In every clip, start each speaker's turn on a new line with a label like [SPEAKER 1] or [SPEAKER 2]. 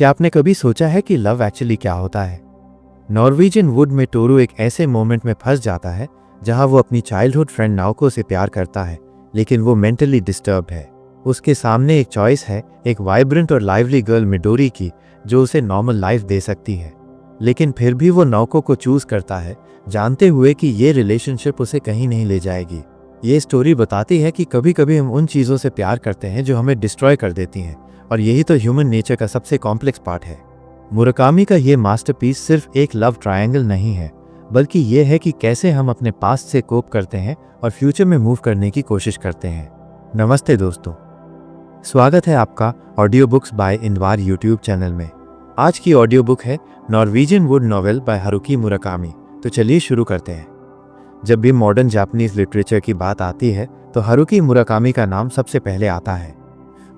[SPEAKER 1] क्या आपने कभी सोचा है कि लव एक्चुअली क्या होता है? नॉर्वेजियन वुड में टोरू एक ऐसे मोमेंट में फंस जाता है जहां वो अपनी चाइल्डहुड फ्रेंड नाओको से प्यार करता है, लेकिन वो मेंटली डिस्टर्ब्ड है। उसके सामने एक चॉइस है, एक वाइब्रेंट और लाइवली गर्ल मिडोरी की, जो उसे नॉर्मल लाइफ दे सकती है। लेकिन फिर भी वो नाओको को चूज करता है, जानते हुए कि ये रिलेशनशिप उसे कहीं नहीं ले जाएगी। ये स्टोरी बताती है कि कभी कभी हम उन चीज़ों से प्यार करते हैं जो हमें डिस्ट्रॉय कर देती हैं, और यही तो ह्यूमन नेचर का सबसे कॉम्प्लेक्स पार्ट है। मुराकामी का ये मास्टरपीस सिर्फ एक लव ट्रायंगल नहीं है, बल्कि ये है कि कैसे हम अपने पास्ट से कोप करते हैं और फ्यूचर में मूव करने की कोशिश करते हैं। नमस्ते दोस्तों, स्वागत है आपका audio books by Indwar YouTube channel में। आज की ऑडियो बुक है Norwegian wood novel by Haruki Murakami. तो चलिए शुरू करते हैं। जब भी मॉडर्न जापानीज लिटरेचर की बात आती है तो हारुकी मुराकामी का नाम सबसे पहले आता है।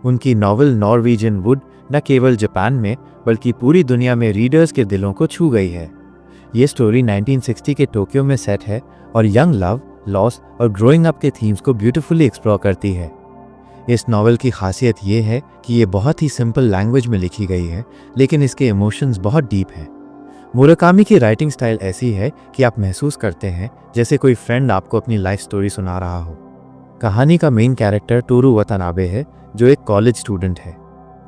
[SPEAKER 1] उनकी नॉवेल नॉर्वेजियन वुड न केवल जापान में बल्कि पूरी दुनिया में रीडर्स के दिलों को छू गई है। ये स्टोरी 1960 के टोक्यो में सेट है और यंग लव, लॉस और ग्रोइंग अप के थीम्स को ब्यूटीफुली एक्सप्लोर करती है। इस नॉवेल की खासियत ये है कि ये बहुत ही सिंपल लैंग्वेज में लिखी गई है, लेकिन इसके इमोशंस बहुत डीप हैं। मुराकामी की राइटिंग स्टाइल ऐसी है कि आप महसूस करते हैं जैसे कोई फ्रेंड आपको अपनी लाइफ स्टोरी सुना रहा हो। कहानी का मेन कैरेक्टर टोरू वतानाबे है, जो एक कॉलेज स्टूडेंट है।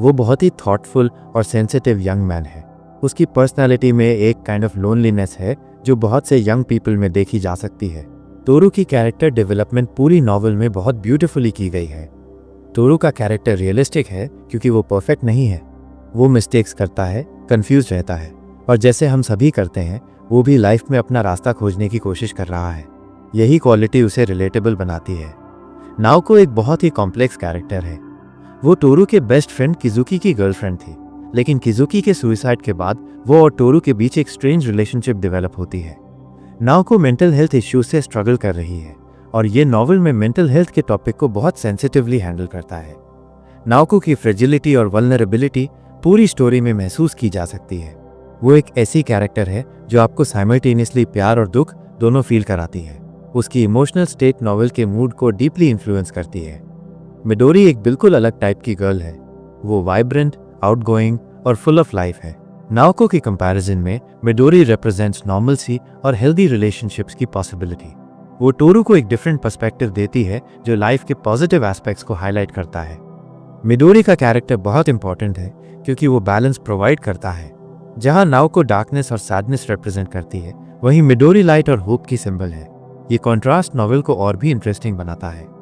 [SPEAKER 1] वो बहुत ही थॉटफुल और सेंसिटिव यंग मैन है। उसकी पर्सनालिटी में एक काइंड ऑफ लोनलीनेस है जो बहुत से यंग पीपल में देखी जा सकती है। टोरू की कैरेक्टर डेवलपमेंट पूरी नॉवेल में बहुत ब्यूटीफुली की गई है। टोरू का कैरेक्टर रियलिस्टिक है क्योंकि वो परफेक्ट नहीं है। वो मिस्टेक्स करता है, कंफ्यूज रहता है, और जैसे हम सभी करते हैं, वो भी लाइफ में अपना रास्ता खोजने की कोशिश कर रहा है। यही क्वालिटी उसे रिलेटेबल बनाती है। नाओको एक बहुत ही कॉम्प्लेक्स कैरेक्टर है। वो टोरू के बेस्ट फ्रेंड किजुकी की गर्लफ्रेंड थी, लेकिन किजुकी के सुसाइड के बाद वो और टोरू के बीच एक स्ट्रेंज रिलेशनशिप डेवलप होती है। नाओको मेंटल हेल्थ इश्यूज से स्ट्रगल कर रही है, और ये नॉवेल में मेंटल हेल्थ के टॉपिक को बहुत सेंसिटिवली हैंडल करता है। नाओको की फ्रेजिलिटी और वल्नरेबिलिटी पूरी स्टोरी में महसूस की जा सकती है। वो एक ऐसी कैरेक्टर है जो आपको साइमल्टेनियसली प्यार और दुख दोनों फील कराती है। उसकी इमोशनल स्टेट नॉवेल के मूड को डीपली इन्फ्लुएंस करती है। मिडोरी एक बिल्कुल अलग टाइप की गर्ल है। वो वाइब्रेंट, आउटगोइंग और फुल ऑफ लाइफ है। नाओको की कंपैरिजन में मिडोरी रिप्रेजेंट्स नॉर्मलसी और हेल्दी रिलेशनशिप्स की पॉसिबिलिटी। वो टोरू को एक डिफरेंट पर्सपेक्टिव देती है जो लाइफ के पॉजिटिव एस्पेक्ट्स को हाईलाइट करता है। मिडोरी का कैरेक्टर बहुत इंपॉर्टेंट है क्योंकि वो बैलेंस प्रोवाइड करता है। जहां नाओको डार्कनेस और सैडनेस रिप्रेजेंट करती है, वहीं मिडोरी लाइट और होप की सिंबल है। ये कॉन्ट्रास्ट नॉवेल को और भी इंटरेस्टिंग बनाता है।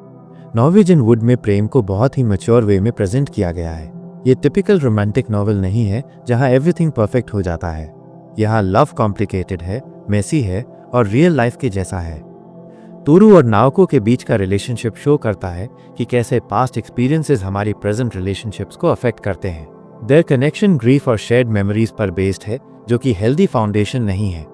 [SPEAKER 1] नॉर्वेजियन वुड में प्रेम को बहुत ही मैच्योर वे में प्रेजेंट किया गया है। ये टिपिकल रोमांटिक नॉवेल नहीं है जहां एवरीथिंग परफेक्ट हो जाता है। यहाँ लव कॉम्प्लिकेटेड है, मेसी है और रियल लाइफ के जैसा है। टोरू और नाओको के बीच का रिलेशनशिप शो करता है कि कैसे पास्ट एक्सपीरियंसेस हमारी प्रेजेंट रिलेशनशिप्स को अफेक्ट करते हैं। देयर कनेक्शन ग्रीफ और शेयर्ड मेमोरीज पर बेस्ड है, जो कि हेल्दी फाउंडेशन नहीं है।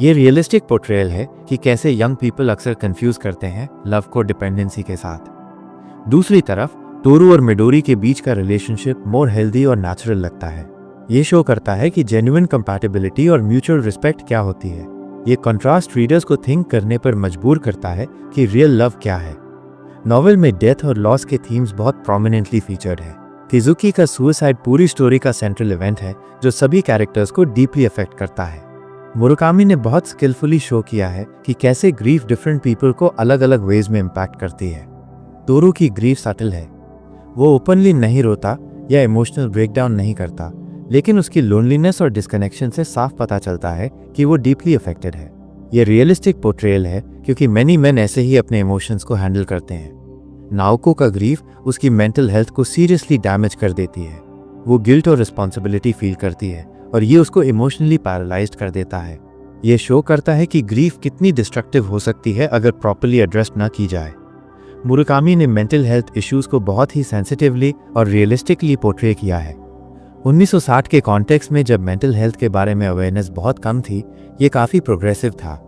[SPEAKER 1] ये रियलिस्टिक पोर्ट्रेयल है कि कैसे यंग पीपल अक्सर कंफ्यूज करते हैं लव को डिपेंडेंसी के साथ। दूसरी तरफ टोरू और मिडोरी के बीच का रिलेशनशिप मोर हेल्दी और नेचुरल लगता है। ये शो करता है कि जेन्युइन कंपैटिबिलिटी और म्यूचुअल रिस्पेक्ट क्या होती है। ये कंट्रास्ट रीडर्स को थिंक करने पर मजबूर करता है कि रियल लव क्या है। नॉवेल में डेथ और लॉस के थीम्स बहुत प्रोमिनेंटली फीचर्ड है। किजुकी का सुसाइड पूरी स्टोरी का सेंट्रल इवेंट है जो सभी कैरेक्टर्स को डीपली अफेक्ट करता है। मुराकामी ने बहुत स्किलफुली शो किया है कि कैसे ग्रीफ डिफरेंट पीपल को अलग अलग वेज में इम्पैक्ट करती है। टोरू की ग्रीफ सटल है। वो ओपनली नहीं रोता या इमोशनल ब्रेकडाउन नहीं करता, लेकिन उसकी लोनलीनेस और डिस्कनेक्शन से साफ पता चलता है कि वो डीपली अफेक्टेड है। ये रियलिस्टिक पोर्ट्रेयल है क्योंकि मैनी मैन ऐसे ही अपने इमोशंस को हैंडल करते हैं। नाओको का ग्रीफ उसकी मेंटल हेल्थ को सीरियसली डैमेज कर देती है। वो गिल्ट और रिस्पॉन्सिबिलिटी फील करती है और ये उसको इमोशनली पैरालाइज्ड कर देता है। ये शो करता है कि ग्रीफ कितनी डिस्ट्रक्टिव हो सकती है अगर प्रॉपर्ली एड्रेस ना की जाए। मुराकामी ने मेंटल हेल्थ इश्यूज को बहुत ही सेंसिटिवली और रियलिस्टिकली पोर्ट्रे किया है। 1960 के कॉन्टेक्स्ट में जब मेंटल हेल्थ के बारे में अवेयरनेस बहुत कम थी, ये काफ़ी प्रोग्रेसिव था।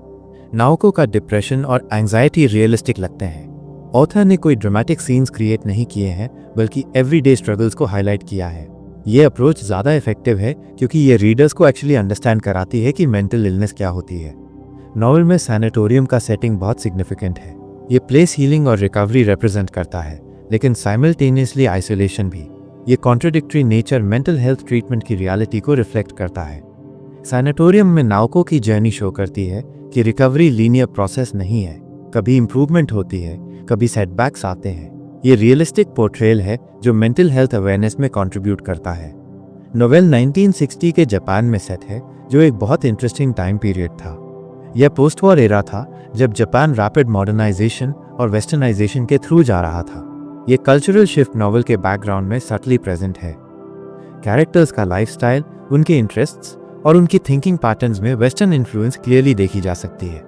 [SPEAKER 1] नाओको का डिप्रेशन और एंग्जाइटी रियलिस्टिक लगते हैं। ऑथर ने कोई ड्रामेटिक सीन्स क्रिएट नहीं किए हैं, बल्कि एवरीडे स्ट्रगल्स को हाईलाइट किया है। ये अप्रोच ज़्यादा इफेक्टिव है क्योंकि ये रीडर्स को एक्चुअली अंडरस्टैंड कराती है कि मेंटल इलनेस क्या होती है। नॉवेल में सैनेटोरियम का सेटिंग बहुत सिग्निफिकेंट है। ये प्लेस हीलिंग और रिकवरी रिप्रेजेंट करता है, लेकिन साइमल्टेनियसली आइसोलेशन भी। ये contradictory nature mental health treatment की रियलिटी को रिफ्लेक्ट करता है। सैनेटोरियम में नाउको की जर्नी शो करती है कि रिकवरी लीनियर प्रोसेस नहीं है, कभी इंप्रूवमेंट होती है, कभी सेटबैक्स आते हैं। ये रियलिस्टिक पोर्ट्रेयल है जो मेंटल हेल्थ अवेयरनेस में कंट्रीब्यूट करता है। नोवेल 1960 के जापान में सेट है, जो एक बहुत इंटरेस्टिंग टाइम पीरियड था। यह पोस्ट वॉर एरा था जब जापान रैपिड मॉडर्नाइजेशन और वेस्टर्नाइजेशन के थ्रू जा रहा था। ये कल्चरल शिफ्ट नॉवल के बैकग्राउंड में सटली प्रेजेंट है। कैरेक्टर्स का लाइफस्टाइल, उनके इंटरेस्ट्स और उनकी थिंकिंग पैटर्न्स में वेस्टर्न इन्फ्लुएंस क्लियरली देखी जा सकती है।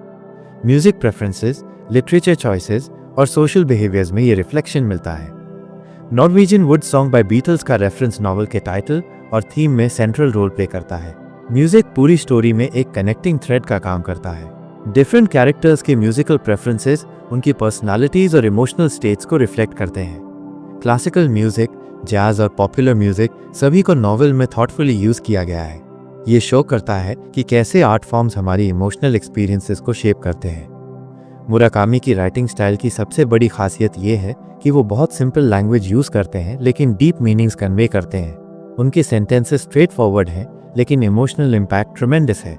[SPEAKER 1] म्यूजिक प्रेफरेंसेस, लिटरेचर चॉइसेस और सोशल बिहेवियर्स में ये रिफ्लेक्शन मिलता है। Norwegian wood song by Beatles का रेफरेंस नॉवल के टाइटल और थीम में सेंट्रल रोल प्ले करता है। म्यूजिक पूरी स्टोरी में एक कनेक्टिंग थ्रेड का काम करता है। डिफरेंट कैरेक्टर्स के म्यूजिकल प्रेफरेंसेस उनकी पर्सनालिटीज और इमोशनल स्टेट्स को रिफ्लेक्ट करते हैं। क्लासिकल म्यूजिक, जैज और पॉपुलर म्यूजिक सभी को नॉवल में थॉटफुली यूज किया गया है। ये शो करता है कि कैसे आर्ट फॉर्म्स हमारी इमोशनल एक्सपीरियंसेस को शेप करते हैं। मुराकामी की राइटिंग स्टाइल की सबसे बड़ी खासियत ये है कि वो बहुत सिंपल लैंग्वेज यूज करते हैं लेकिन डीप मीनिंग्स कन्वे करते हैं। उनके सेंटेंसेस स्ट्रेट फॉरवर्ड हैं लेकिन इमोशनल इम्पैक्ट ट्रेमेंडस है।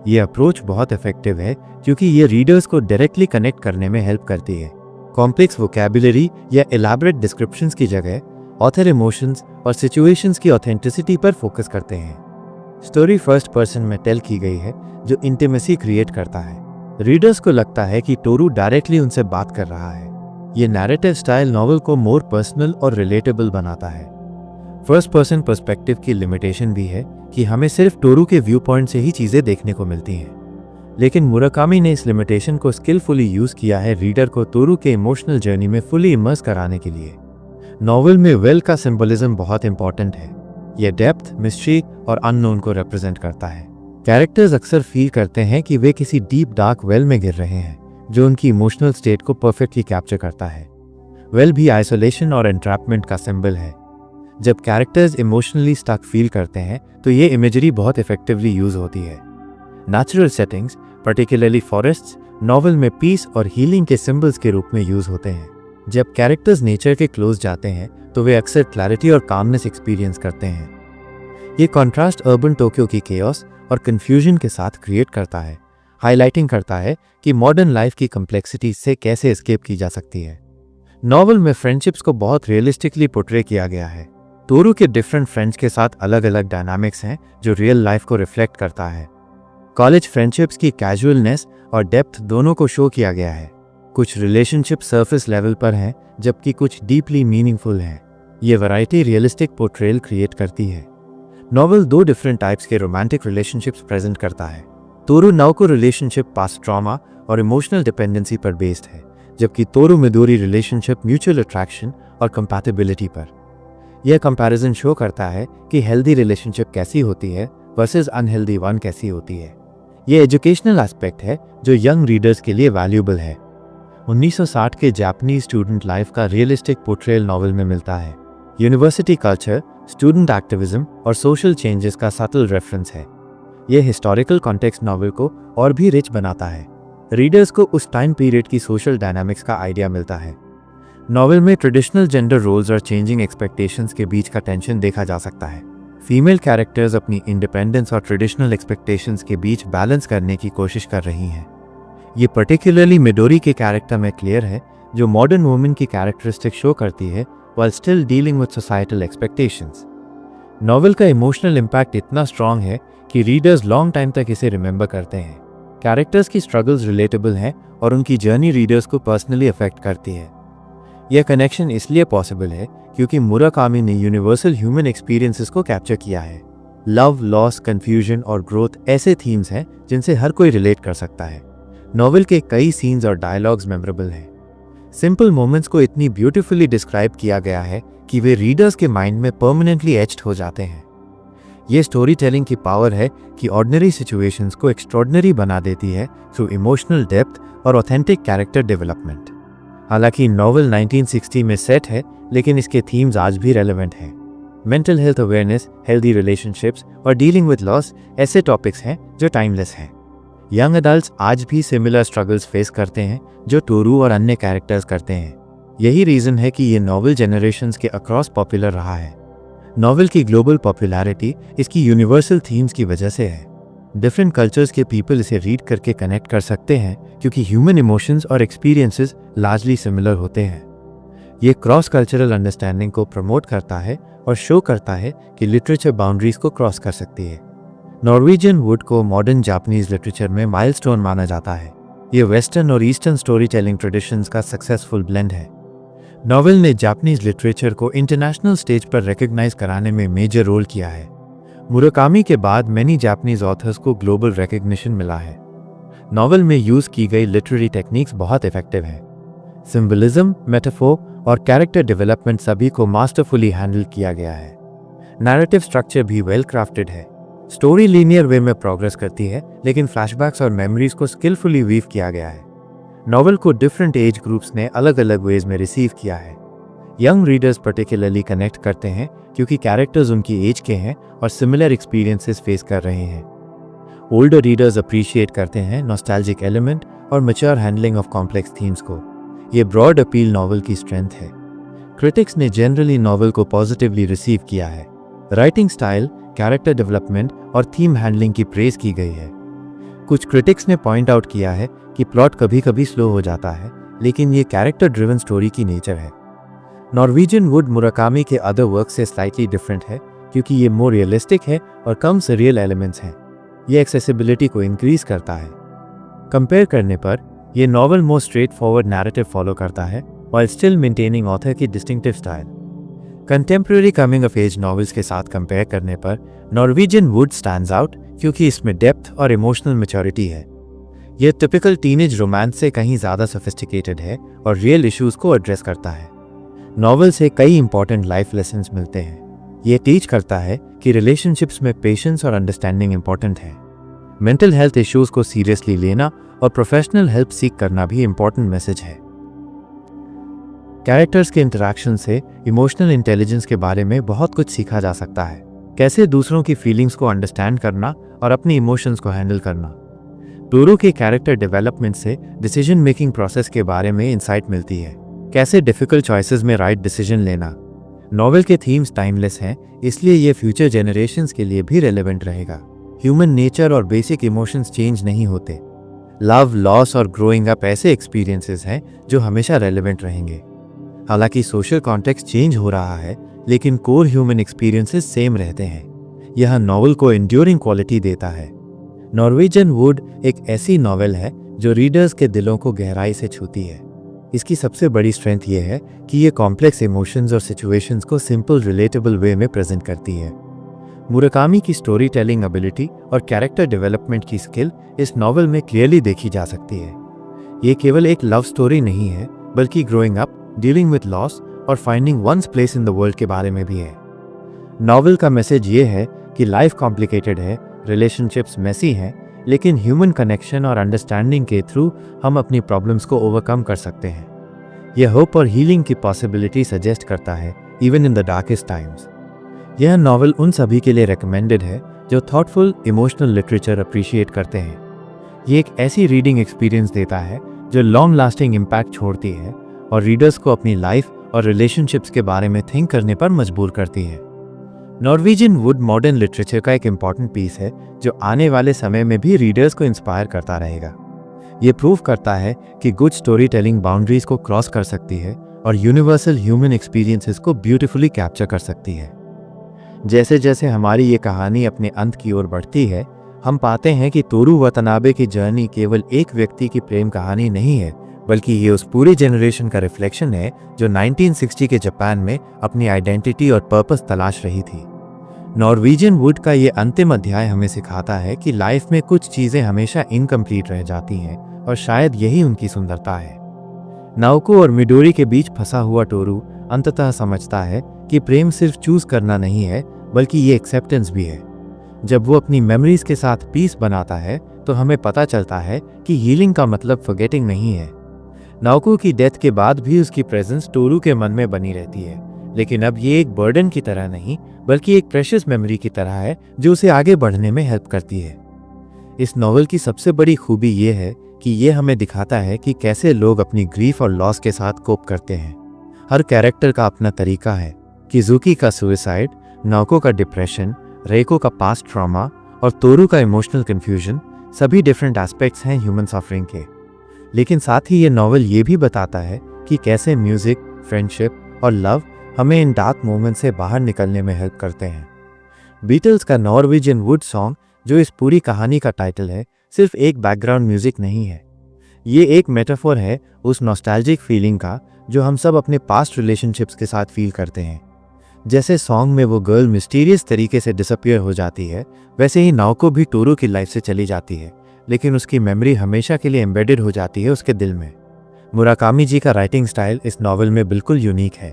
[SPEAKER 1] ये अप्रोच बहुत इफेक्टिव है क्योंकि ये रीडर्स को डायरेक्टली कनेक्ट करने में हेल्प करती है। कॉम्प्लेक्स वोकैबुलरी या एलैबोरेट डिस्क्रिप्शंस की जगह ऑथर इमोशंस और सिचुएशंस की ऑथेंटिसिटी पर फोकस करते हैं। स्टोरी फर्स्ट पर्सन में टेल की गई है जो इंटीमेसी क्रिएट करता है। रीडर्स को लगता है कि टोरू डायरेक्टली उनसे बात कर रहा है। ये नैरेटिव स्टाइल नॉवल को मोर पर्सनल और रिलेटेबल बनाता है। फर्स्ट पर्सन पर्सपेक्टिव की लिमिटेशन भी है कि हमें सिर्फ टोरू के व्यू पॉइंट से ही चीजें देखने को मिलती हैं। लेकिन मुराकामी ने इस लिमिटेशन को स्किलफुली यूज किया है रीडर को टोरू के इमोशनल जर्नी में फुली इमर्स कराने के लिए। नॉवल में वेल का सिंबलिज्म बहुत इंपॉर्टेंट है। यह डेप्थ, मिस्ट्री और अननोन को रिप्रेजेंट करता है। कैरेक्टर्स अक्सर फील करते हैं कि वे किसी डीप डार्क वेल में गिर रहे हैं जो उनकी इमोशनल स्टेट को परफेक्टली कैप्चर करता है। वेल भी आइसोलेशन और एंट्रैपमेंट का सिंबल है। जब कैरेक्टर्स इमोशनली स्टक फील करते हैं तो ये इमेजरी बहुत इफेक्टिवली यूज होती है। Natural settings, particularly forests, novel में पीस और हीलिंग के सिंबल्स के रूप में यूज होते हैं। जब कैरेक्टर्स नेचर के क्लोज जाते हैं तो वे अक्सर क्लैरिटी और कामनेस एक्सपीरियंस करते हैं। ये कॉन्ट्रास्ट अर्बन टोक्यो की केओस और कंफ्यूजन के साथ क्रिएट करता है, हाईलाइटिंग करता है कि मॉडर्न लाइफ की कम्प्लेक्सिटी से कैसे एस्केप की जा सकती है। नॉवल में फ्रेंडशिप्स को बहुत रियलिस्टिकली पोर्ट्रे किया गया है। टोरू के डिफरेंट फ्रेंड्स के साथ अलग अलग डायनामिक्स हैं जो रियल लाइफ को रिफ्लेक्ट करता है। कॉलेज फ्रेंडशिप्स की कैजुअलनेस और डेप्थ दोनों को शो किया गया है। कुछ रिलेशनशिप सरफेस लेवल पर हैं जबकि कुछ डीपली मीनिंगफुल हैं। ये वैरायटी रियलिस्टिक पोर्ट्रेयल क्रिएट करती है। नॉवल दो डिफरेंट टाइप्स के रोमांटिक रिलेशनशिप्स प्रेजेंट करता है। Toru Naoko relationship past trauma और इमोशनल डिपेंडेंसी पर बेस्ड है, जबकि Toru Midori relationship mutual attraction और कंपैटिबिलिटी पर। यह कंपैरिजन शो करता है कि हेल्दी रिलेशनशिप कैसी होती है वर्सेस अनहेल्दी वन कैसी होती है। यह एजुकेशनल एस्पेक्ट है जो यंग रीडर्स के लिए वैल्यूएबल है। 1960 के जापानीज स्टूडेंट लाइफ का रियलिस्टिक पोर्ट्रेयल नॉवल में मिलता है। यूनिवर्सिटी कल्चर, स्टूडेंट एक्टिविज्म और सोशल चेंजेस का सटल रेफरेंस है। यह हिस्टोरिकल कॉन्टेक्स्ट नॉवल को और भी रिच बनाता है। रीडर्स को उस टाइम पीरियड की सोशल डायनामिक्स का आइडिया मिलता है। नॉवल में ट्रेडिशनल जेंडर रोल्स और चेंजिंग एक्सपेक्टेशंस के बीच का टेंशन देखा जा सकता है। फीमेल कैरेक्टर्स अपनी इंडिपेंडेंस और ट्रेडिशनल एक्सपेक्टेशंस के बीच बैलेंस करने की कोशिश कर रही हैं। ये पर्टिकुलरली मिडोरी के कैरेक्टर में क्लियर है, जो मॉडर्न वुमेन की कैरेक्टरिस्टिक शो करती है while still dealing with societal expectations. Novel का इमोशनल इम्पैक्ट इतना स्ट्रॉन्ग है कि रीडर्स लॉन्ग टाइम तक इसे रिमेंबर करते हैं। कैरेक्टर्स की स्ट्रगल्स रिलेटेबल हैं और उनकी जर्नी रीडर्स को पर्सनली अफेक्ट करती है। यह कनेक्शन इसलिए पॉसिबल है क्योंकि मुराकामी ने यूनिवर्सल ह्यूमन एक्सपीरियंसेस को कैप्चर किया है। लव, लॉस, कन्फ्यूजन और ग्रोथ ऐसे थीम्स हैं जिनसे हर कोई रिलेट कर सकता है। नॉवल के कई सीन्स और डायलॉग्स मेमोरेबल हैं। सिंपल मोमेंट्स को इतनी ब्यूटीफुली डिस्क्राइब किया गया है कि वे रीडर्स के माइंड में परमानेंटली एच्ड हो जाते हैं। ये स्टोरी टेलिंग की पावर है कि ऑर्डिनरी सिचुएशंस को एक्स्ट्रॉर्डिनरी बना देती है थ्रू इमोशनल डेप्थ और ऑथेंटिक कैरेक्टर डेवलपमेंट। हालांकि नॉवल 1960 में सेट है, लेकिन इसके थीम्स आज भी रेलेवेंट हैं। Mental health awareness, healthy relationships और डीलिंग विद लॉस ऐसे टॉपिक्स हैं जो टाइमलेस हैं। यंग एडल्ट्स आज भी सिमिलर स्ट्रगल्स फेस करते हैं जो टोरू और अन्य कैरेक्टर्स करते हैं। यही रीज़न है कि ये नॉवल जनरेशंस के अक्रॉस पॉपुलर रहा है। नॉवेल की ग्लोबल पॉपुलैरिटी इसकी यूनिवर्सल थीम्स की वजह से है। डिफरेंट कल्चर्स के पीपल इसे रीड करके कनेक्ट कर सकते हैं क्योंकि ह्यूमन इमोशंस और एक्सपीरियंसेस लार्जली सिमिलर होते हैं। ये क्रॉस कल्चरल अंडरस्टैंडिंग को प्रमोट करता है और शो करता है कि लिटरेचर बाउंड्रीज को क्रॉस कर सकती है। नॉर्वेजियन वुड को मॉडर्न जापानीज लिटरेचर में माइलस्टोन माना जाता है। ये वेस्टर्न और ईस्टर्न स्टोरी टेलिंग ट्रेडिशंस का सक्सेसफुल ब्लेंड है। नॉवेल ने जापानीज लिटरेचर को इंटरनेशनल स्टेज पर रिकॉग्नाइज कराने में मेजर रोल किया है। मुराकामी के बाद मैनी जापानीज ऑथर्स को ग्लोबल रिकॉग्निशन मिला है। नॉवेल में यूज की गई लिटरेरी टेक्निक्स बहुत इफेक्टिव है। सिंबलिज्म, मेटाफोर और कैरेक्टर डेवलपमेंट सभी को मास्टरफुली हैंडल किया गया है। नैरेटिव स्ट्रक्चर भी वेल क्राफ्टेड है। स्टोरी लीनियर वे में प्रोग्रेस करती है, लेकिन फ्लैशबैक्स और मेमोरीज को स्किलफुली वीव किया गया है। नॉवेल को डिफरेंट एज ग्रुप्स ने अलग अलग वेज में रिसीव किया है। यंग रीडर्स पर्टिकुलरली कनेक्ट करते हैं क्योंकि कैरेक्टर्स उनकी एज के हैं और सिमिलर एक्सपीरियंसेस फेस कर रहे हैं। ओल्डर रीडर्स अप्रिशिएट करते हैं नॉस्टैल्जिक एलिमेंट और mature handling of complex themes को। ये ब्रॉड अपील नॉवेल की स्ट्रेंथ है। क्रिटिक्स ने जनरली नॉवेल को पॉजिटिवली रिसीव किया है। राइटिंग स्टाइल, कैरेक्टर डेवलपमेंट और थीम हैंडलिंग की प्रेज की गई है। कुछ क्रिटिक्स ने पॉइंट आउट किया है कि प्लॉट कभी कभी स्लो हो जाता है, लेकिन ये कैरेक्टर ड्रिवन स्टोरी की नेचर है। नॉर्वेजियन वुड मुराकामी के अदर वर्क से स्लाइटली डिफरेंट है क्योंकि ये मोर रियलिस्टिक है और कम सरियल एलिमेंट्स हैं। ये एक्सेसिबिलिटी को इंक्रीज करता है। कंपेयर करने पर यह novel more straightforward narrative follow करता है while still maintaining ऑथर की distinctive style. Contemporary coming of age novels के साथ कंपेयर करने पर नॉर्वेजियन वुड स्टैंड्स आउट क्योंकि इसमें डेप्थ और इमोशनल मैच्योरिटी है। यह टिपिकल टीनेज रोमांस से कहीं ज़्यादा सोफिस्टिकेटेड है और रियल इश्यूज को एड्रेस करता है। नॉवेल से कई इंपॉर्टेंट लाइफ लेसन्स मिलते हैं। ये टीच करता है कि रिलेशनशिप्स में पेशेंस और अंडरस्टैंडिंग इंपॉर्टेंट है। मेंटल हेल्थ इश्यूज को सीरियसली लेना और प्रोफेशनल हेल्प सीख करना भी इंपॉर्टेंट मैसेज है। कैरेक्टर्स के इंटरैक्शन से इमोशनल इंटेलिजेंस के बारे में बहुत कुछ सीखा जा सकता है। कैसे दूसरों की फीलिंग्स को अंडरस्टैंड करना और अपनी इमोशंस को हैंडल करना। टोरू के कैरेक्टर डेवलपमेंट से डिसीजन मेकिंग प्रोसेस के बारे में इंसाइट मिलती है। कैसे डिफिकल्ट चॉइसेस में राइट डिसीजन लेना। नॉवेल के थीम्स टाइमलेस हैं, इसलिए ये फ्यूचर जेनरेशंस के लिए भी रेलेवेंट रहेगा। ह्यूमन नेचर और बेसिक इमोशंस चेंज नहीं होते। लव, लॉस और ग्रोइंग अप ऐसे एक्सपीरियंसेस हैं जो हमेशा रेलेवेंट रहेंगे। हालांकि सोशल कॉन्टेक्स्ट चेंज हो रहा है, लेकिन कोर ह्यूमन एक्सपीरियंसेस सेम रहते हैं। यह नॉवेल को एंड्योरिंग क्वालिटी देता है। नॉर्वेजियन वुड एक ऐसी नॉवेल है जो रीडर्स के दिलों को गहराई से छूती है। इसकी सबसे बड़ी स्ट्रेंथ यह है कि ये कॉम्प्लेक्स इमोशंस और सिचुएशंस को सिंपल रिलेटेबल वे में प्रेजेंट करती है। मुराकामी की स्टोरी टेलिंग एबिलिटी और कैरेक्टर डेवलपमेंट की स्किल इस नॉवेल में क्लियरली देखी जा सकती है। ये केवल एक लव स्टोरी नहीं है, बल्कि growing up, dealing with loss और finding one's place in the world के बारे में भी है। नॉवेल का मैसेज ये है कि लाइफ कॉम्प्लिकेटेड है, रिलेशनशिप्स मेसी हैं, लेकिन ह्यूमन कनेक्शन और अंडरस्टैंडिंग के थ्रू हम अपनी प्रॉब्लम्स को ओवरकम कर सकते हैं। यह होप और हीलिंग की पॉसिबिलिटी सजेस्ट करता है, even in the darkest times. यह नॉवेल उन सभी के लिए रिकमेंडेड है जो थॉटफुल इमोशनल लिटरेचर अप्रिशिएट करते हैं। ये एक ऐसी रीडिंग एक्सपीरियंस देता है जो लॉन्ग लास्टिंग इम्पैक्ट छोड़ती है और रीडर्स को अपनी लाइफ और रिलेशनशिप्स के बारे में थिंक करने पर मजबूर करती है। नॉर्वेजियन वुड मॉडर्न लिटरेचर का एक इम्पॉर्टेंट पीस है जो आने वाले समय में भी रीडर्स को इंस्पायर करता रहेगा। ये प्रूव करता है कि गुड स्टोरी टेलिंग बाउंड्रीज को क्रॉस कर सकती है और यूनिवर्सल ह्यूमन एक्सपीरियंसेस को ब्यूटीफुली कैप्चर कर सकती है। जैसे जैसे हमारी ये कहानी अपने अंत की ओर बढ़ती है, हम पाते हैं कि तोरू वतनाबे की जर्नी केवल एक व्यक्ति की प्रेम कहानी नहीं है, बल्कि ये उस पूरे जनरेशन का रिफ्लेक्शन है जो 1960 के जापान में अपनी आइडेंटिटी और पर्पस तलाश रही थी। नॉर्वेजियन वुड का ये अंतिम अध्याय हमें सिखाता है कि लाइफ में कुछ चीज़ें हमेशा इनकम्प्लीट रह जाती हैं और शायद यही उनकी सुंदरता है। नाओको और मिडोरी के बीच फंसा हुआ टोरू अंततः समझता है कि प्रेम सिर्फ चूज करना नहीं है, बल्कि ये एक्सेप्टेंस भी है। जब वो अपनी मेमोरीज के साथ पीस बनाता है तो हमें पता चलता है कि हीलिंग का मतलब फॉरगेटिंग नहीं है। नाओको की डेथ के बाद भी उसकी प्रेजेंस टोरू के मन में बनी रहती है, लेकिन अब ये एक बर्डन की तरह नहीं, बल्कि एक प्रेशियस मेमोरी की तरह है जो उसे आगे बढ़ने में हेल्प करती है। इस नॉवल की सबसे बड़ी खूबी ये है कि ये हमें दिखाता है कि कैसे लोग अपनी ग्रीफ और लॉस के साथ कोप करते हैं। हर कैरेक्टर का अपना तरीका है। किजुकी का सुसाइड, नाओको का डिप्रेशन, रेको का पास्ट ट्रॉमा और तोरू का इमोशनल कन्फ्यूजन सभी डिफरेंट एस्पेक्ट्स हैं ह्यूमन सफरिंग के। लेकिन साथ ही ये नॉवल ये भी बताता है कि कैसे म्यूजिक, फ्रेंडशिप और लव हमें इन डार्क मोमेंट से बाहर निकलने में हेल्प करते हैं। बीटल्स का नॉर्वेजियन वुड सॉन्ग, जो इस पूरी कहानी का टाइटल है, सिर्फ एक बैकग्राउंड म्यूजिक नहीं है। ये एक मेटाफोर है उस नॉस्टैल्जिक फीलिंग का जो हम सब अपने पास्ट रिलेशनशिप्स के साथ फील करते हैं। जैसे सॉन्ग में वो गर्ल मिस्टीरियस तरीके से डिसअपियर हो जाती है, वैसे ही नाओको भी टोरू की लाइफ से चली जाती है, लेकिन उसकी मेमोरी हमेशा के लिए एम्बेडेड हो जाती है उसके दिल में। मुराकामी जी का राइटिंग स्टाइल इस नॉवल में बिल्कुल यूनिक है।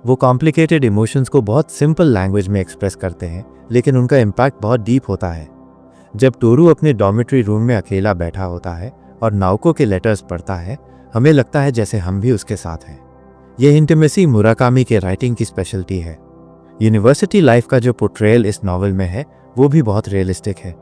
[SPEAKER 1] वो कॉम्प्लिकेटेड इमोशंस को बहुत सिंपल लैंग्वेज में एक्सप्रेस करते हैं, लेकिन उनका इम्पैक्ट बहुत डीप होता है। जब टोरू अपने डॉर्मेट्री रूम में अकेला बैठा होता है और नाओको के लेटर्स पढ़ता है, हमें लगता है जैसे हम भी उसके साथ हैं। यह इंटीमेसी मुराकामी के राइटिंग की स्पेशलिटी है। यूनिवर्सिटी लाइफ का जो पोर्ट्रेयल इस नॉवल में है वो भी बहुत रियलिस्टिक है।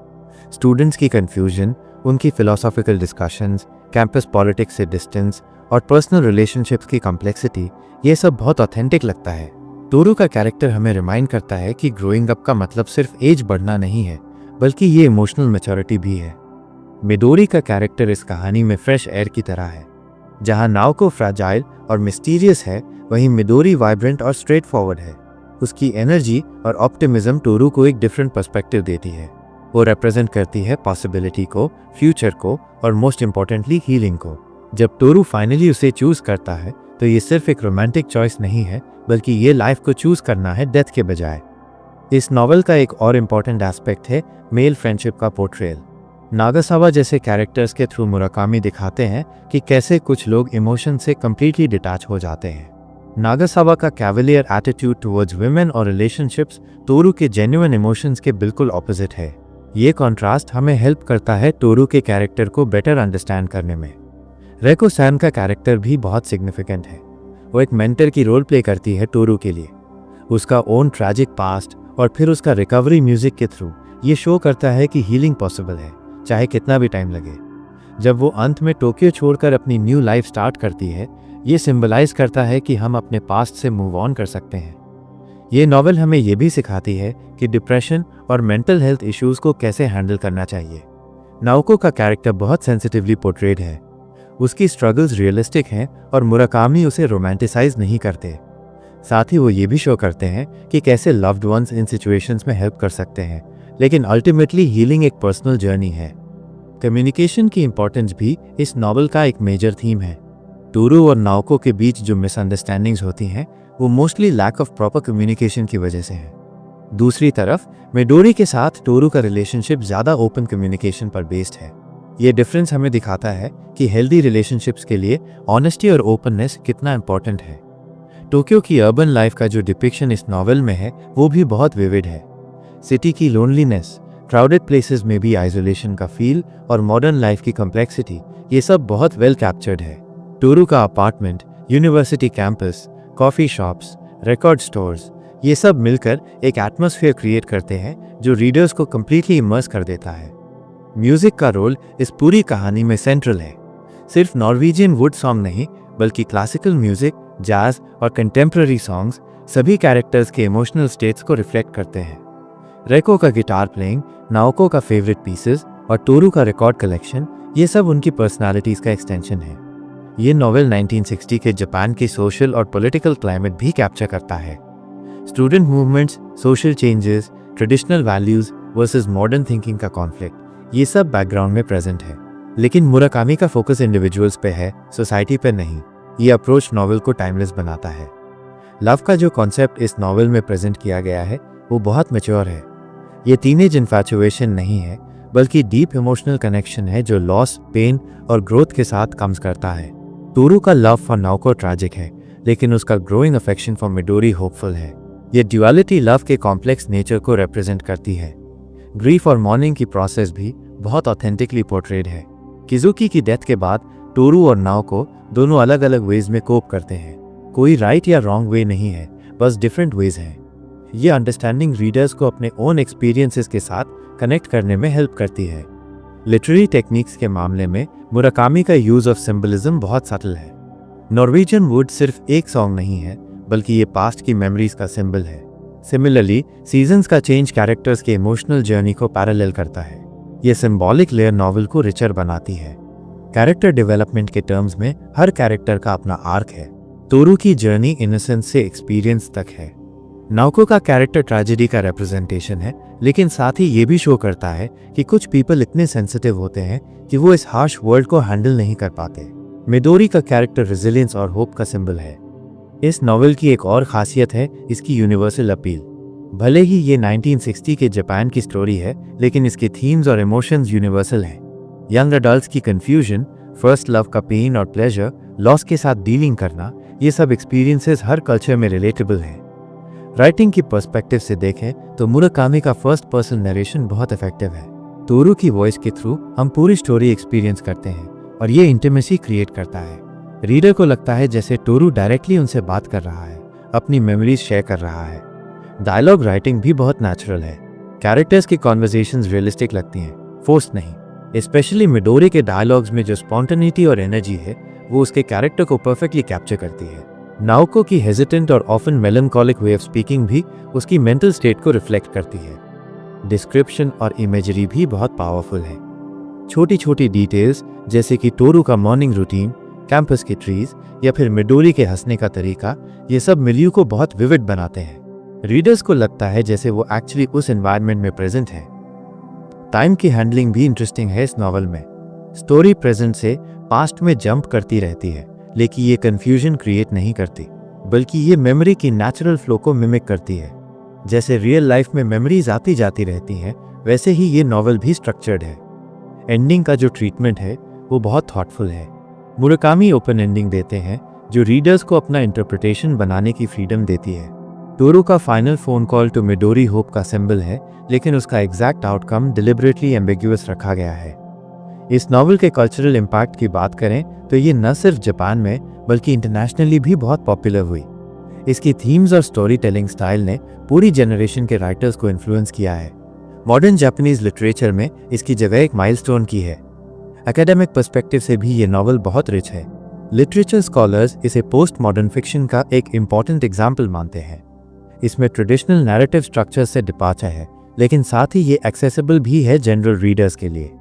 [SPEAKER 1] स्टूडेंट्स की कन्फ्यूजन, उनकी फिलोसॉफिकल डिस्कशंस, कैंपस पॉलिटिक्स से डिस्टेंस और पर्सनल रिलेशनशिप्स की कॉम्प्लेक्सिटी, ये सब बहुत ऑथेंटिक लगता है। टोरू का कैरेक्टर हमें रिमाइंड करता है कि ग्रोइंग अप का मतलब सिर्फ एज बढ़ना नहीं है, बल्कि ये इमोशनल मैच्योरिटी भी है। मिडोरी का कैरेक्टर इस कहानी में फ्रेश एयर की तरह है। जहां नाओको फ्रैजाइल और मिस्टीरियस है, वहीं मिडोरी वाइब्रेंट और स्ट्रेट फॉरवर्ड है। उसकी एनर्जी और ऑप्टिमिज्म टोरू को एक डिफरेंट पर्सपेक्टिव देती है। वो रिप्रेजेंट करती है पॉसिबिलिटी को, फ्यूचर को और मोस्ट इंपॉर्टेंटली हीलिंग को। जब टोरू फाइनली उसे चूज करता है तो ये सिर्फ एक रोमांटिक चॉइस नहीं है, बल्कि ये लाइफ को चूज करना है डेथ के बजाय। इस नॉवल का एक और इम्पॉर्टेंट एस्पेक्ट है मेल फ्रेंडशिप का पोर्ट्रेयल। नागासावा जैसे कैरेक्टर्स के थ्रू मुराकामी दिखाते हैं कि कैसे कुछ लोग इमोशन से कंप्लीटली डिटैच हो जाते हैं। नागासावा का कैवलियर एटीट्यूड टुवर्ड्स वुमेन और रिलेशनशिप्स टोरू के जेन्युइन इमोशंस के बिल्कुल ऑपोजिट है। ये कॉन्ट्रास्ट हमें हेल्प करता है टोरू के कैरेक्टर को बेटर अंडरस्टैंड करने में। रेको सैन का कैरेक्टर भी बहुत सिग्निफिकेंट है। वो एक मेंटर की रोल प्ले करती है टोरू के लिए। उसका ओन ट्रैजिक पास्ट और फिर उसका रिकवरी म्यूजिक के थ्रू ये शो करता है कि हीलिंग पॉसिबल है, चाहे कितना भी टाइम लगे। जब वो अंत में टोक्यो छोड़कर अपनी न्यू लाइफ स्टार्ट करती है, ये सिंबलाइज करता है कि हम अपने पास्ट से मूव ऑन कर सकते हैं। ये नॉवल हमें ये भी सिखाती है कि डिप्रेशन और मेंटल हेल्थ इश्यूज को कैसे हैंडल करना चाहिए। नाओको का कैरेक्टर बहुत सेंसिटिवली पोर्ट्रेड है। उसकी स्ट्रगल्स रियलिस्टिक हैं और मुराकामी उसे रोमांटिसाइज नहीं करते। साथ ही वो ये भी शो करते हैं कि कैसे लव्ड वंस इन सिचुएशंस में हेल्प कर सकते हैं, लेकिन अल्टीमेटली हीलिंग एक पर्सनल जर्नी है। कम्युनिकेशन की इंपॉर्टेंस भी इस नॉवल का एक मेजर थीम है। टोरू और नाओको के बीच जो मिसअंडरस्टैंडिंग्स होती हैं, वो mostly lack of proper communication की वजह से है। दूसरी तरफ मिडोरी के साथ टोरू का रिलेशनशिप ज़्यादा ओपन कम्युनिकेशन पर बेस्ड है। ये डिफरेंस हमें दिखाता है कि हेल्दी रिलेशनशिप्स के लिए ऑनेस्टी और ओपननेस कितना इंपॉर्टेंट है। टोक्यो की अर्बन लाइफ का जो डिपिक्शन इस नॉवल में है वो भी बहुत विविड है। सिटी की लोनलीनेस, क्राउडेड प्लेसेस में भी आइसोलेशन का फील और मॉडर्न लाइफ की कॉम्प्लेक्सिटी, ये सब बहुत वेल कैप्चर्ड है। टोरू का apartment, university campus, coffee shops, record stores, ये सब मिलकर एक एटमॉस्फेयर क्रिएट करते हैं जो रीडर्स को कम्प्लीटली इमर्स कर देता है। म्यूजिक का रोल इस पूरी कहानी में सेंट्रल है। सिर्फ नॉर्वेजियन वुड सॉन्ग नहीं, बल्कि क्लासिकल म्यूजिक, जैज और कंटेम्प्ररी सॉन्ग्स सभी कैरेक्टर्स के इमोशनल स्टेट्स को रिफ्लेक्ट करते हैं। रेको का गिटार प्लेइंग, नाओको का फेवरेट पीसेस और टोरू का रिकॉर्ड कलेक्शन, ये सब उनकी पर्सनालिटीज का एक्सटेंशन है। ये नॉवेल 1960 के जापान की सोशल और पॉलिटिकल क्लाइमेट भी कैप्चर करता है। Student movements, social changes, traditional values versus modern thinking का कॉन्फ्लिक्ट, ये सब बैकग्राउंड में प्रेजेंट है। लेकिन मुराकामी का फोकस इंडिविजुअल्स पे है, सोसाइटी पे नहीं। ये अप्रोच नॉवेल को टाइमलेस बनाता है। लव का जो कॉन्सेप्ट इस नॉवेल में प्रेजेंट किया गया है वो बहुत मैच्योर है। ये टीनेज इन्फैचुएशन नहीं है, बल्कि डीप इमोशनल कनेक्शन है जो लॉस, पेन और ग्रोथ के साथ कम्स करता है। टोरू का लव फॉर नाओको ट्रैजिक है, लेकिन उसका growing affection for Midori hopeful है। ये ड्युअलिटी लव के कॉम्प्लेक्स नेचर को रिप्रेजेंट करती है। ग्रीफ और मॉर्निंग की प्रोसेस भी बहुत ऑथेंटिकली पोर्ट्रेड है। किजुकी की डेथ के बाद टोरू और नाओको दोनों अलग अलग वेज में कोप करते हैं। कोई राइट या रॉन्ग वे नहीं है, बस डिफरेंट वेज हैं। ये अंडरस्टैंडिंग रीडर्स को अपने ओन एक्सपीरियंसेस के साथ कनेक्ट करने में हेल्प करती है। लिटरेरी टेक्निक्स के मामले में मुराकामी का यूज ऑफ सिंबलिज्म बहुत सटल है। नॉर्वेजियन वुड सिर्फ एक सॉन्ग नहीं है, बल्कि ये पास्ट की मेमोरीज का सिंबल है। सिमिलरली सीजन्स का चेंज कैरेक्टर्स के इमोशनल जर्नी को पैरेलल करता है। ये सिंबॉलिक लेयर नॉवल को रिचर बनाती है। कैरेक्टर डेवलपमेंट के टर्म्स में हर कैरेक्टर का अपना आर्क है। तोरू की जर्नी इनोसेंस से एक्सपीरियंस तक है। नाओको का कैरेक्टर ट्रेजेडी का रिप्रेजेंटेशन है, लेकिन साथ ही ये भी शो करता है कि कुछ पीपल इतने सेंसिटिव होते हैं कि वो इस हार्श वर्ल्ड को हैंडल नहीं कर पाते। मिडोरी का कैरेक्टर रेजिलियंस और होप का सिंबल है। इस नॉवेल की एक और खासियत है इसकी यूनिवर्सल अपील। भले ही ये 1960 के जापान की स्टोरी है, लेकिन इसके थीम्स और इमोशंस यूनिवर्सल हैं। यंग अडल्ट्स की कंफ्यूजन, फर्स्ट लव का पेन और प्लेजर, लॉस के साथ डीलिंग करना, ये सब एक्सपीरियंसेस हर कल्चर में रिलेटेबल हैं। राइटिंग की पर्सपेक्टिव से देखें तो मुराकामी का फर्स्ट पर्सन नरेशन बहुत इफेक्टिव है। तोरू की वॉइस के थ्रू हम पूरी स्टोरी एक्सपीरियंस करते हैं और ये इंटीमेसी क्रिएट करता है। रीडर को लगता है जैसे तोरू डायरेक्टली उनसे बात कर रहा है, अपनी मेमोरीज शेयर कर रहा है। डायलॉग राइटिंग भी बहुत नेचुरल है। कैरेक्टर्स की कॉन्वर्सेशंस रियलिस्टिक लगती हैं, फोर्स्ड नहीं। स्पेशली मिडोरी के डायलॉग्स में जो स्पॉन्टेनिटी और एनर्जी है वो उसके कैरेक्टर को परफेक्टली कैप्चर करती है। नाओको की हेजिटेंट और often melancholic way of speaking भी उसकी मेंटल स्टेट को रिफ्लेक्ट करती है। डिस्क्रिप्शन और इमेजरी भी बहुत पावरफुल है। छोटी छोटी डिटेल्स जैसे कि तोरू का मॉर्निंग रूटीन, कैंपस की ट्रीज या फिर मिडोरी के हंसने का तरीका, ये सब मिलियू को बहुत विविड बनाते हैं। रीडर्स को लगता है जैसे वो एक्चुअली उस एनवायरनमेंट में प्रेजेंट है। टाइम की हैंडलिंग भी इंटरेस्टिंग है इस नॉवल में। स्टोरी प्रेजेंट से पास्ट में जंप करती रहती है, लेकिन ये कंफ्यूजन क्रिएट नहीं करती, बल्कि ये मेमोरी की नेचुरल फ्लो को मिमिक करती है। जैसे रियल लाइफ में मेमोरीज आती जाती रहती हैं, वैसे ही ये नॉवल भी स्ट्रक्चर्ड है। एंडिंग का जो ट्रीटमेंट है वो बहुत थॉटफुल है। मुराकामी ओपन एंडिंग देते हैं जो रीडर्स को अपना इंटरप्रिटेशन बनाने की फ्रीडम देती है। तोरू का final phone call to Midori hope का सिंबल है, लेकिन उसका एग्जैक्ट आउटकम डिलिबरेटली एम्बिग्युअस रखा गया है। इस नॉवल के कल्चरल इम्पैक्ट की बात करें तो ये न सिर्फ जापान में बल्कि इंटरनेशनली भी बहुत पॉपुलर हुई। इसकी थीम्स और स्टोरी टेलिंग स्टाइल ने पूरी जनरेशन के राइटर्स को इन्फ्लुएंस किया है। मॉडर्न जापानीज लिटरेचर में इसकी जगह एक माइलस्टोन की है। एकेडमिक पर्सपेक्टिव से भी ये नॉवल बहुत रिच है। लिटरेचर स्कॉलर्स इसे पोस्ट मॉडर्न फिक्शन का एक इम्पॉर्टेंट एग्जाम्पल मानते हैं। इसमें ट्रेडिशनल नैरेटिव स्ट्रक्चर से डिपार्चर है, लेकिन साथ ही ये एक्सेसिबल भी है जनरल रीडर्स के लिए।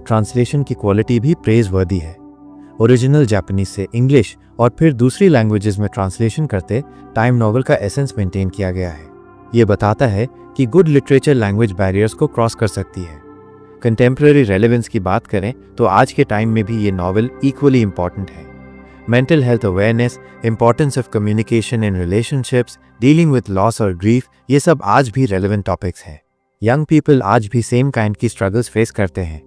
[SPEAKER 1] ट्रांसलेशन की क्वालिटी भी प्रेज वर्दी है। ओरिजिनल जापानीज से इंग्लिश और फिर दूसरी लैंग्वेजेस में ट्रांसलेशन करते टाइम नॉवल का एसेंस मेंटेन किया गया है। ये बताता है कि गुड लिटरेचर लैंग्वेज बैरियर्स को क्रॉस कर सकती है। कंटेम्प्रेरी रेलेवेंस की बात करें तो आज के टाइम में भी ये नॉवल इक्वली इंपॉर्टेंट है। Mental health awareness, importance of communication in relationships, dealing with loss और ग्रीफ, ये सब आज भी रेलेवेंट टॉपिक्स हैं। यंग पीपल आज भी सेम काइंड की स्ट्रगल्स फेस करते हैं।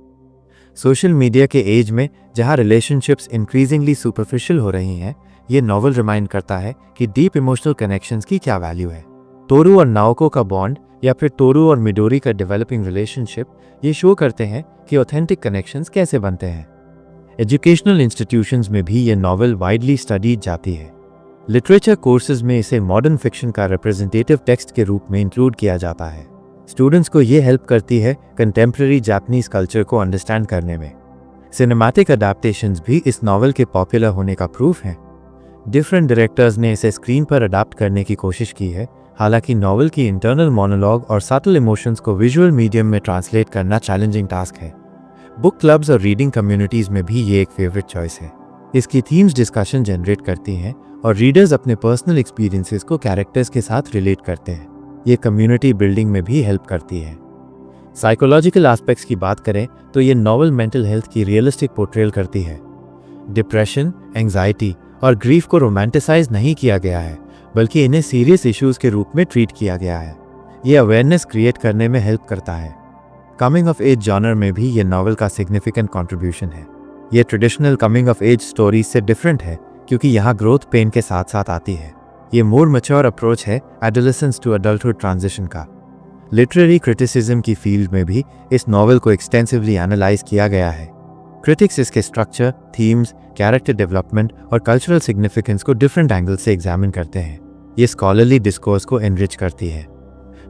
[SPEAKER 1] सोशल मीडिया के एज में जहां रिलेशनशिप्स इंक्रीजिंगली सुपरफिशियल हो रही हैं, ये नॉवल रिमाइंड करता है कि डीप इमोशनल कनेक्शंस की क्या वैल्यू है। तोरू और नाओको का बॉन्ड या फिर तोरू और मिडोरी का डेवलपिंग रिलेशनशिप ये शो करते हैं कि ऑथेंटिक कनेक्शंस कैसे बनते हैं। एजुकेशनल इंस्टीट्यूशंस में भी ये नॉवल वाइडली स्टडीड जाती है। लिटरेचर कोर्सेज में इसे मॉडर्न फिक्शन का रिप्रेजेंटेटिव टेक्स्ट के रूप में इंक्लूड किया जाता है। स्टूडेंट्स को ये हेल्प करती है कंटेम्प्रेरी जापानीज कल्चर को अंडरस्टैंड करने में। सिनेमैटिक अडेप्टेशंस भी इस नॉवल के पॉपुलर होने का प्रूफ हैं। डिफरेंट डायरेक्टर्स ने इसे स्क्रीन पर अडाप्ट करने की कोशिश की है। हालांकि नॉवल की इंटरनल मोनोलॉग और सटल इमोशंस को विजुअल मीडियम में ट्रांसलेट करना चैलेंजिंग टास्क है। बुक क्लब्स और रीडिंग कम्युनिटीज में भी ये एक फेवरेट चॉइस है। इसकी थीम्स डिस्कशन जनरेट करती हैं और रीडर्स अपने पर्सनल एक्सपीरियंसेस को कैरेक्टर्स के साथ रिलेट करते हैं। ये कम्युनिटी बिल्डिंग में भी हेल्प करती है। साइकोलॉजिकल एस्पेक्ट्स की बात करें तो ये नॉवल मेंटल हेल्थ की रियलिस्टिक पोर्ट्रेल करती है। डिप्रेशन, एंजाइटी और ग्रीफ को रोमांटिसाइज नहीं किया गया है, बल्कि इन्हें सीरियस इश्यूज के रूप में ट्रीट किया गया है। ये अवेयरनेस क्रिएट करने में हेल्प करता है। कमिंग ऑफ एज जॉनर में भी ये नॉवल का सिग्निफिकेंट कंट्रीब्यूशन है। ये traditional coming of age stories से डिफरेंट है क्योंकि यहाँ ग्रोथ पेन के साथ साथ आती है। ये मोर मैच्योर अप्रोच है एडोलेसेंस टू अडल्टहुड ट्रांजिशन का। लिटरेरी क्रिटिसिज्म की फील्ड में भी इस नॉवल को एक्सटेंसिवली एनालाइज किया गया है। क्रिटिक्स इसके स्ट्रक्चर, थीम्स, कैरेक्टर डेवलपमेंट और कल्चरल सिग्निफिकेंस को डिफरेंट एंगल से एग्जामिन करते हैं। ये स्कॉलरली डिस्कोर्स को एनरिच करती है।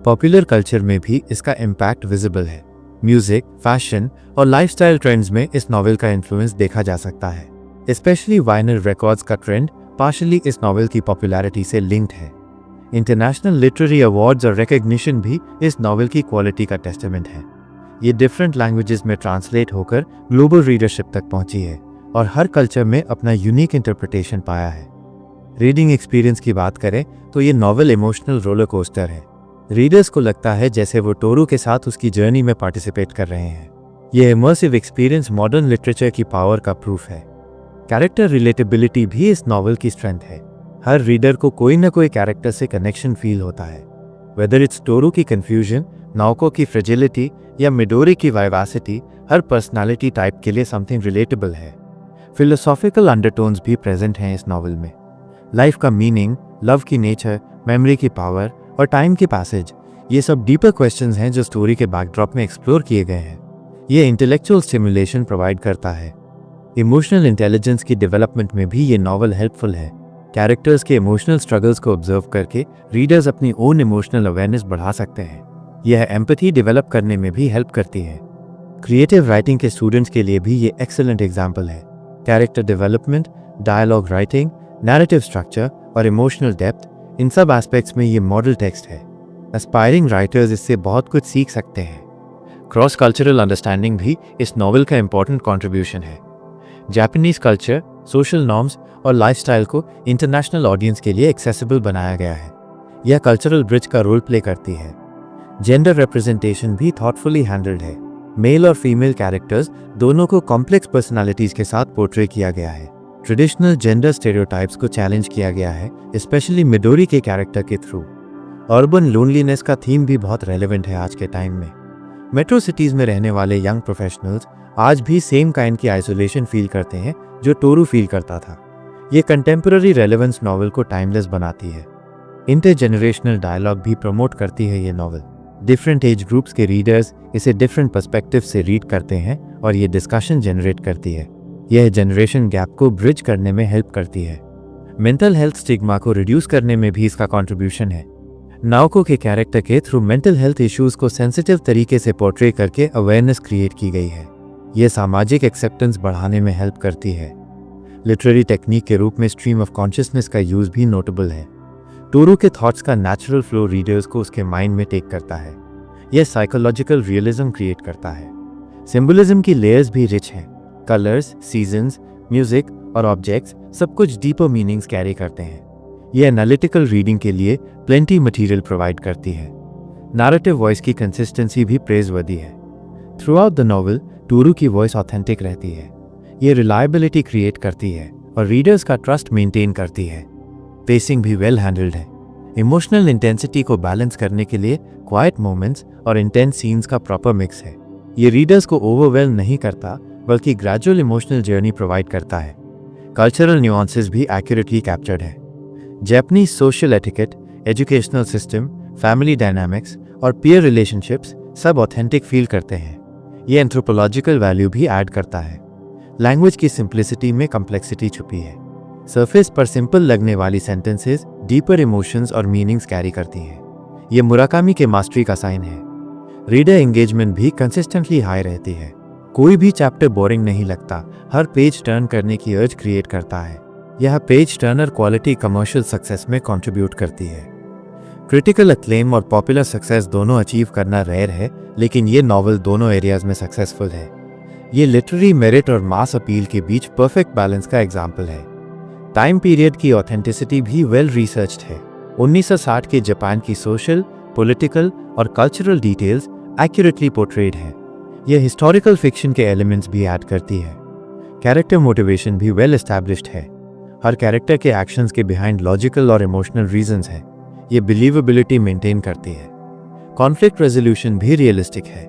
[SPEAKER 1] पॉपुलर कल्चर में भी इसका इम्पैक्ट विजिबल है। म्यूजिक, फैशन और लाइफस्टाइल ट्रेंड्स में इस नॉवल का इन्फ्लुएंस देखा जा सकता है। स्पेशली वाइनल रिकॉर्ड्स का ट्रेंड पार्शली इस नॉवल की पॉपुलैरिटी से लिंक्ड है। इंटरनेशनल लिटरेरी अवार्ड्स और रिकग्निशन भी इस नॉवेल की क्वालिटी का टेस्टामेंट है। ये डिफरेंट लैंग्वेजेस में ट्रांसलेट होकर ग्लोबल रीडरशिप तक पहुंची है और हर कल्चर में अपना यूनिक इंटरप्रिटेशन पाया है। रीडिंग एक्सपीरियंस की बात करें तो ये नॉवेल इमोशनल रोलर कोस्टर है। रीडर्स को लगता है जैसे वो टोरू के साथ उसकी जर्नी में पार्टिसिपेट कर रहे हैं। ये इमर्सिव एक्सपीरियंस मॉडर्न लिटरेचर की पावर का प्रूफ है। कैरेक्टर रिलेटेबिलिटी भी इस नॉवेल की स्ट्रेंथ है। हर रीडर को कोई ना कोई कैरेक्टर से कनेक्शन फील होता है। वेदर इट्स टोरू की कंफ्यूजन, नाओको की फ्रेजिलिटी या मिडोरी की वाइवासिटी, हर पर्सनालिटी टाइप के लिए समथिंग रिलेटेबल है। फिलोसॉफिकल अंडरटोन्स भी प्रेजेंट हैं इस नॉवेल में। लाइफ का मीनिंग, लव की नेचर, मेमोरी की पावर और टाइम की पैसेज, ये सब डीपर क्वेश्चंस हैं जो स्टोरी के बैकड्रॉप में एक्सप्लोर किए गए हैं। ये इंटेलेक्चुअल स्टिमुलेशन प्रोवाइड करता है। इमोशनल इंटेलिजेंस की डेवलपमेंट में भी ये नॉवल हेल्पफुल है। कैरेक्टर्स के इमोशनल स्ट्रगल्स को ऑब्जर्व करके रीडर्स अपनी ओन इमोशनल अवेयरनेस बढ़ा सकते हैं। यह एम्पैथी डेवलप करने में भी हेल्प करती है। क्रिएटिव राइटिंग के स्टूडेंट्स के लिए भी ये एक्सेलेंट एग्जाम्पल है। Character development, dialogue writing, narrative structure और इमोशनल डेप्थ, इन सब एस्पेक्ट्स में ये मॉडल टेक्स्ट है। एस्पायरिंग राइटर्स इससे बहुत कुछ सीख सकते हैं। क्रॉस कल्चरल अंडरस्टैंडिंग भी इस नॉवेल का इंपॉर्टेंट कंट्रीब्यूशन है। जापानीज कल्चर, सोशल नॉर्म्स और लाइफस्टाइल को इंटरनेशनल ऑडियंस के लिए एक्सेसिबल बनाया गया है। यह कल्चरल ब्रिज का रोल प्ले करती है। जेंडर रिप्रेजेंटेशन भी थॉटफुली हैंडल्ड है। मेल और फीमेल कैरेक्टर्स दोनों को कॉम्प्लेक्स पर्सनालिटीज के साथ पोर्ट्रे किया गया है। ट्रेडिशनल जेंडर स्टेरियोटाइप्स को चैलेंज किया गया है, स्पेशली मिडोरी के कैरेक्टर के थ्रू। अर्बन लोनलीनेस का थीम भी बहुत रेलेवेंट है आज के टाइम में। मेट्रो सिटीज में रहने वाले यंग प्रोफेशनल्स आज भी सेम काइंड की आइसोलेशन फील करते हैं जो टोरू फील करता था। ये कंटेम्पररी रेलेवेंस नॉवल को टाइमलेस बनाती है। इंटरजेनरेशनल डायलॉग भी प्रमोट करती है ये नॉवल। डिफरेंट एज ग्रुप्स के रीडर्स इसे डिफरेंट पर्सपेक्टिव से रीड करते हैं और ये डिस्कशन जनरेट करती है। यह जनरेशन गैप को ब्रिज करने में हेल्प करती है। मेंटल हेल्थ स्टिग्मा को रिड्यूस करने में भी इसका कंट्रीब्यूशन है। नाओको के कैरेक्टर के थ्रू मेंटल हेल्थ इश्यूज को सेंसिटिव तरीके से पोर्ट्रे करके अवेयरनेस क्रिएट की गई है। यह सामाजिक एक्सेप्टेंस बढ़ाने में हेल्प करती है। लिटरेरी टेक्निक के रूप में स्ट्रीम ऑफ कॉन्शियसनेस का यूज भी नोटेबल है। टोरू के थॉट्स का नेचुरल फ्लो रीडर्स को उसके माइंड में टेक करता है। यह साइकोलॉजिकल रियलिज्म क्रिएट करता है। सिंबलिज्म की लेयर्स भी रिच हैं। कलर्स, सीजन्स, म्यूजिक और ऑब्जेक्ट्स सब कुछ डीपर मीनिंग्स कैरी करते हैं। यह एनालिटिकल रीडिंग के लिए प्लेंटी मटेरियल प्रोवाइड करती है। नैरेटिव वॉइस की कंसिस्टेंसी भी प्रेजवर्दी है। Through out the novel Toru की वॉइस ऑथेंटिक रहती है। यह रिलायबिलिटी क्रिएट करती है और रीडर्स का ट्रस्ट मेंटेन करती है। पेसिंग भी वेल हैंडल्ड है। इमोशनल इंटेंसिटी को बैलेंस करने के लिए क्वाइट मोमेंट्स और इंटेंस सीन्स का प्रॉपर मिक्स है। ये रीडर्स को ओवरवेल्म नहीं करता बल्कि ग्रेजुअल इमोशनल जर्नी प्रोवाइड करता है। कल्चरल न्यूआंसेस भी एक्यूरेटली कैप्चर्ड है। Japanese social etiquette, educational system, family dynamics और पीयर रिलेशनशिप्स सब ऑथेंटिक फील करते हैं। ये एंथ्रोपोलॉजिकल वैल्यू भी ऐड करता है। लैंग्वेज की सिंप्लिसिटी में कम्प्लेक्सिटी छुपी है। सरफेस पर सिंपल लगने वाली सेंटेंसेस डीपर इमोशंस और मीनिंग्स कैरी करती हैं। ये मुराकामी के मास्टरी का साइन है। रीडर एंगेजमेंट भी कंसिस्टेंटली हाई रहती है। कोई भी चैप्टर बोरिंग नहीं लगता, हर पेज टर्न करने की अर्ज क्रिएट करता है। यह page Turner quality commercial success में कंट्रीब्यूट करती है। क्रिटिकल अक्लेम और पॉपुलर सक्सेस दोनों अचीव करना रेयर है, लेकिन ये नॉवल दोनों एरियाज में सक्सेसफुल है। ये लिटरेरी मेरिट और मास अपील के बीच परफेक्ट बैलेंस का एग्जाम्पल है। टाइम पीरियड की ऑथेंटिसिटी भी वेल रिसर्च्ड है। 1960 के जापान की सोशल, पॉलिटिकल और कल्चरल डिटेल्स एक्यूरेटली पोर्ट्रेड है। यह हिस्टोरिकल फिक्शन के एलिमेंट्स भी ऐड करती है। कैरेक्टर मोटिवेशन भी वेल एस्टैब्लिश्ड है। हर कैरेक्टर के एक्शंस के बिहाइंड लॉजिकल और इमोशनल रीजंस हैं। ये बिलीवेबिलिटी मेंटेन करती है। कॉन्फ्लिक्ट रेजोल्यूशन भी रियलिस्टिक है।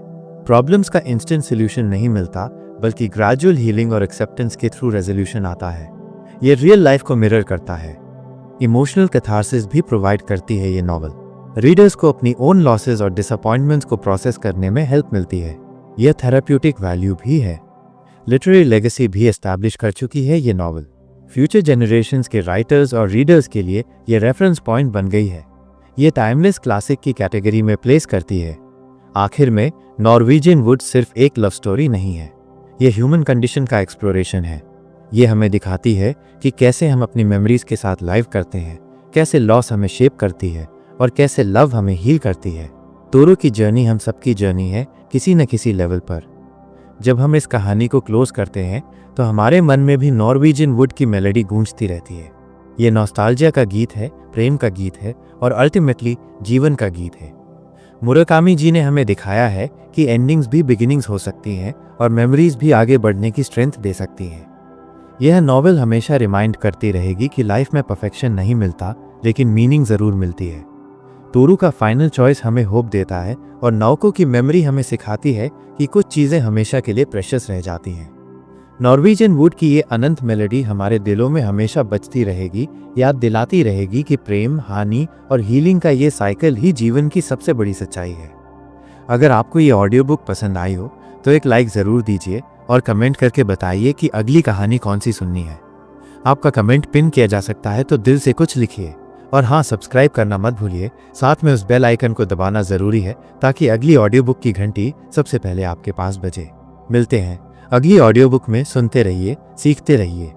[SPEAKER 1] प्रॉब्लम्स का इंस्टेंट सोल्यूशन नहीं मिलता, बल्कि ग्रेजुअल हीलिंग और एक्सेप्टेंस के थ्रू रेजोल्यूशन आता है। ये रियल लाइफ को मिरर करता है। इमोशनल कैथारसिस भी प्रोवाइड करती है ये नॉवल। रीडर्स को अपनी ओन लॉसेस और डिसअपॉइंटमेंट्स को प्रोसेस करने में हेल्प मिलती है। यह थेराप्यूटिक वैल्यू भी है। लिटरेरी लेगेसी भी एस्टैब्लिश कर चुकी है ये नॉवल। फ्यूचर जनरेशंस के राइटर्स और रीडर्स के लिए ये रेफरेंस पॉइंट बन गई है। ये टाइमलेस क्लासिक की कैटेगरी में प्लेस करती है। आखिर में नॉर्वेजियन वुड सिर्फ एक लव स्टोरी नहीं है, ये ह्यूमन कंडीशन का एक्सप्लोरेशन है। ये हमें दिखाती है कि कैसे हम अपनी मेमोरीज के साथ लाइव करते हैं, कैसे लॉस हमें शेप करती है और कैसे लव हमें हील करती है। तोरू की जर्नी हम सबकी जर्नी है किसी न किसी लेवल पर। जब हम इस कहानी को क्लोज करते हैं तो हमारे मन में भी नॉर्वेजियन वुड की मेलोडी गूंजती रहती है। ये नॉस्टैल्जिया का गीत है, प्रेम का गीत है और अल्टीमेटली जीवन का गीत है। मुराकामी जी ने हमें दिखाया है कि एंडिंग्स भी बिगिनिंग्स हो सकती हैं और मेमोरीज भी आगे बढ़ने की स्ट्रेंथ दे सकती हैं। यह नॉवेल हमेशा रिमाइंड करती रहेगी कि लाइफ में परफेक्शन नहीं मिलता, लेकिन मीनिंग ज़रूर मिलती है। तोरू का फाइनल चॉइस हमें होप देता है और नाओको की मेमोरी हमें सिखाती है कि कुछ चीज़ें हमेशा के लिए प्रेशियस रह जाती हैं। नॉर्वेजियन वुड की ये अनंत मेलोडी हमारे दिलों में हमेशा बजती रहेगी, याद दिलाती रहेगी कि प्रेम, हानि और हीलिंग का ये साइकिल ही जीवन की सबसे बड़ी सच्चाई है। अगर आपको ये ऑडियो बुक पसंद आई हो तो एक लाइक ज़रूर दीजिए और कमेंट करके बताइए कि अगली कहानी कौन सी सुननी है। आपका कमेंट पिन किया जा सकता है, तो दिल से कुछ लिखिए। और हाँ, सब्सक्राइब करना मत भूलिए, साथ में उस बेल आइकन को दबाना ज़रूरी है ताकि अगली ऑडियो बुक की घंटी सबसे पहले आपके पास बजे। मिलते हैं अगली ऑडियो बुक में। सुनते रहिए, सीखते रहिए।